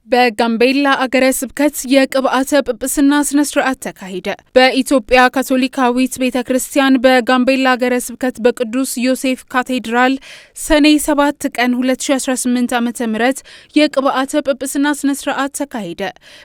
በጋምቤላ አገረ ስብከት የቅብዓተ ጵጵስና ስነ ስርዓት ተካሄደ። በኢትዮጵያ ካቶሊካዊት ቤተክርስቲያን በጋምቤላ አገረ ስብከት በቅዱስ ዮሴፍ ካቴድራል ሰኔ 7 ቀን 2018 ዓ.ም የቅብዓተ ጵጵስና ስነ ስርዓት ተካሄደ።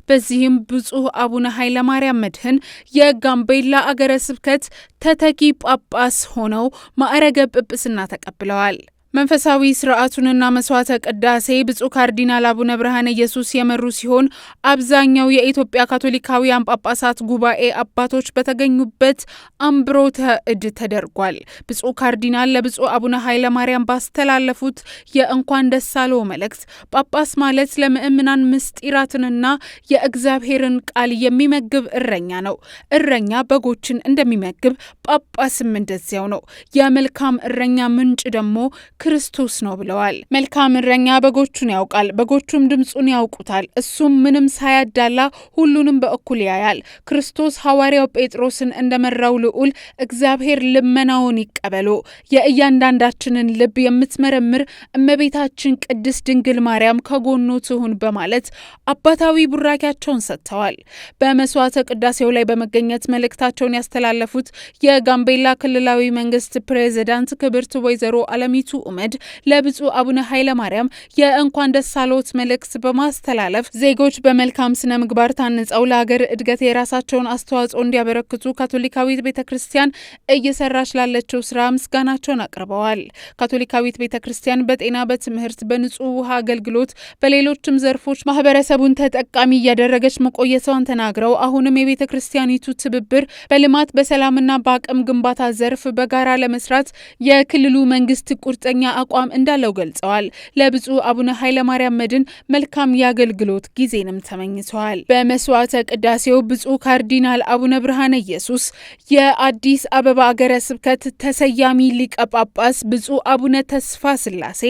በዚህም ብፁዕ አቡነ ኃይለማርያም መድህን የጋምቤላ አገረ ስብከት ተተኪ ጳጳስ ሆነው ማዕረገ ጵጵስና ተቀብለዋል። መንፈሳዊ ስርዓቱንና መስዋዕተ ቅዳሴ ብፁዕ ካርዲናል አቡነ ብርሃነ ኢየሱስ የመሩ ሲሆን አብዛኛው የኢትዮጵያ ካቶሊካውያን ጳጳሳት ጉባኤ አባቶች በተገኙበት አምብሮተ እድ ተደርጓል። ብፁዕ ካርዲናል ለብፁዕ አቡነ ኃይለማርያም ባስተላለፉት የእንኳን ደስ አለው መልእክት ጳጳስ ማለት ለምእምናን ምስጢራትንና የእግዚአብሔርን ቃል የሚመግብ እረኛ ነው። እረኛ በጎችን እንደሚመግብ ጳጳስም እንደዚያው ነው። የመልካም እረኛ ምንጭ ደግሞ ክርስቶስ ነው ብለዋል። መልካም እረኛ በጎቹን ያውቃል፣ በጎቹም ድምጹን ያውቁታል። እሱም ምንም ሳያዳላ ሁሉንም በእኩል ያያል። ክርስቶስ ሐዋርያው ጴጥሮስን እንደመራው ልዑል እግዚአብሔር ልመናውን ይቀበሎ፣ የእያንዳንዳችንን ልብ የምትመረምር እመቤታችን ቅድስት ድንግል ማርያም ከጎኑ ትሁን በማለት አባታዊ ቡራኪያቸውን ሰጥተዋል። በመስዋዕተ ቅዳሴው ላይ በመገኘት መልእክታቸውን ያስተላለፉት የጋምቤላ ክልላዊ መንግስት ፕሬዝዳንት ክብርት ወይዘሮ አለሚቱ ኡመድ ለብፁዕ አቡነ ኃይለማርያም የእንኳን ደስ አለዎት መልእክት በማስተላለፍ ዜጎች በመልካም ስነ ምግባር ታንጸው ለሀገር እድገት የራሳቸውን አስተዋጽኦ እንዲያበረክቱ ካቶሊካዊት ቤተክርስቲያን እየሰራች ላለችው ስራ ምስጋናቸውን አቅርበዋል። ካቶሊካዊት ቤተክርስቲያን በጤና፣ በትምህርት፣ በንጹህ ውሃ አገልግሎት፣ በሌሎችም ዘርፎች ማህበረሰቡን ተጠቃሚ እያደረገች መቆየቷን ተናግረው አሁንም የቤተክርስቲያኒቱ ትብብር በልማት በሰላምና በአቅም ግንባታ ዘርፍ በጋራ ለመስራት የክልሉ መንግስት ቁርጠኛ አቋም እንዳለው ገልጸዋል። ለብፁዕ አቡነ ኃይለማርያም መድህን መልካም የአገልግሎት ጊዜንም ተመኝተዋል። በመስዋዕተ ቅዳሴው ብፁዕ ካርዲናል አቡነ ብርሃነ ኢየሱስ፣ የአዲስ አበባ አገረ ስብከት ተሰያሚ ሊቀ ጳጳስ ብፁዕ አቡነ ተስፋ ስላሴ፣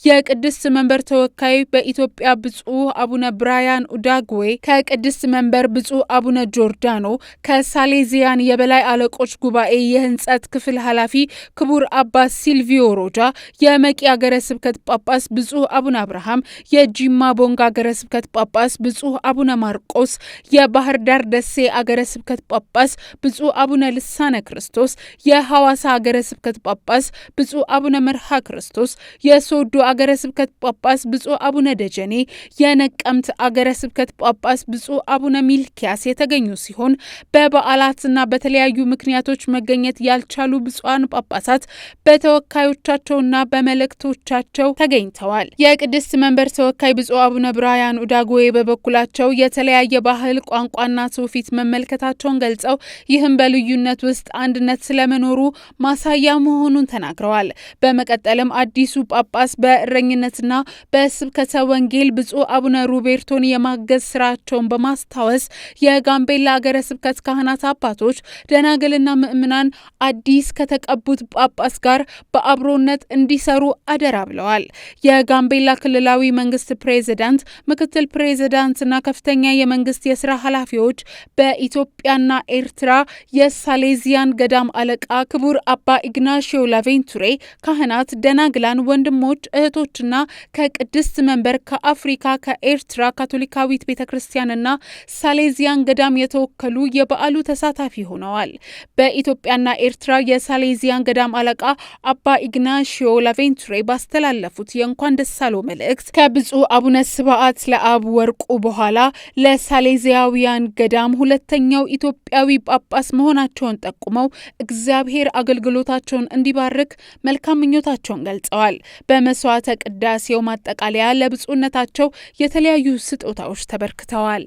የቅድስት መንበር ተወካይ በኢትዮጵያ ብፁዕ አቡነ ብራያን ኡዳግዌ፣ ከቅድስት መንበር ብፁዕ አቡነ ጆርዳኖ፣ ከሳሌዚያን የበላይ አለቆች ጉባኤ የህንጸት ክፍል ኃላፊ ክቡር አባ ሲልቪዮ ሮጃ፣ የመቂ አገረ ስብከት ጳጳስ ብፁዕ አቡነ አብርሃም፣ የጂማ ቦንጋ አገረ ስብከት ጳጳስ ብፁዕ አቡነ ማርቆስ፣ የባህር ዳር ደሴ አገረ ስብከት ጳጳስ ብፁዕ አቡነ ልሳነ ክርስቶስ፣ የሐዋሳ አገረ ስብከት ጳጳስ ብፁዕ አቡነ መርሃ ክርስቶስ፣ የሶዶ አገረ ስብከት ጳጳስ ብፁዕ አቡነ ደጀኔ፣ የነቀምት አገረ ስብከት ጳጳስ ብፁዕ አቡነ ሚልኪያስ የተገኙ ሲሆን በበዓላትና በተለያዩ ምክንያቶች መገኘት ያልቻሉ ብፁዓን ጳጳሳት በተወካዮቻቸውና በመልእክቶቻቸው ተገኝተዋል። የቅድስት መንበር ተወካይ ብፁዕ አቡነ ብራያን ኡዳግዌ በበኩላቸው የተለያየ ባህል፣ ቋንቋና ትውፊት መመልከታቸውን ገልጸው ይህም በልዩነት ውስጥ አንድነት ስለመኖሩ ማሳያ መሆኑን ተናግረዋል። በመቀጠልም አዲሱ ጳጳስ በእረኝነትና በስብከተ ወንጌል ብፁዕ አቡነ ሩቤርቶን የማገዝ ስራቸውን በማስታወስ የጋምቤላ አገረ ስብከት ካህናት አባቶች፣ ደናግልና ምእምናን አዲስ ከተቀቡት ጳጳስ ጋር በአብሮነት እንዲሰሩ አደራ ብለዋል። የጋምቤላ ክልላዊ መንግስት ፕሬዝዳንት፣ ምክትል ፕሬዝዳንትና ከፍተኛ የመንግስት የስራ ኃላፊዎች፣ በኢትዮጵያና ኤርትራ የሳሌዚያን ገዳም አለቃ ክቡር አባ ኢግናሺዮ ላቬንቱሬ፣ ካህናት፣ ደናግላን፣ ወንድሞች፣ እህቶችና ከቅድስት መንበር፣ ከአፍሪካ፣ ከኤርትራ ካቶሊካዊት ቤተክርስቲያንና ሳሌዚያን ገዳም የተወከሉ የበዓሉ ተሳታፊ ሆነዋል። በኢትዮጵያና ኤርትራ የሳሌዚያን ገዳም አለቃ አባ ኢግናሺዮ ላቬንቱሬ ባስተላለፉት የእንኳን ደስ አለው መልእክት ከብፁዕ አቡነ ስብዓት ለአብ ወርቁ በኋላ ለሳሌዚያውያን ገዳም ሁለተኛው ኢትዮጵያዊ ጳጳስ መሆናቸውን ጠቁመው እግዚአብሔር አገልግሎታቸውን እንዲባርክ መልካም ምኞታቸውን ገልጸዋል። በመስዋዕተ ቅዳሴው ማጠቃለያ ለብፁዕነታቸው የተለያዩ ስጦታዎች ተበርክተዋል።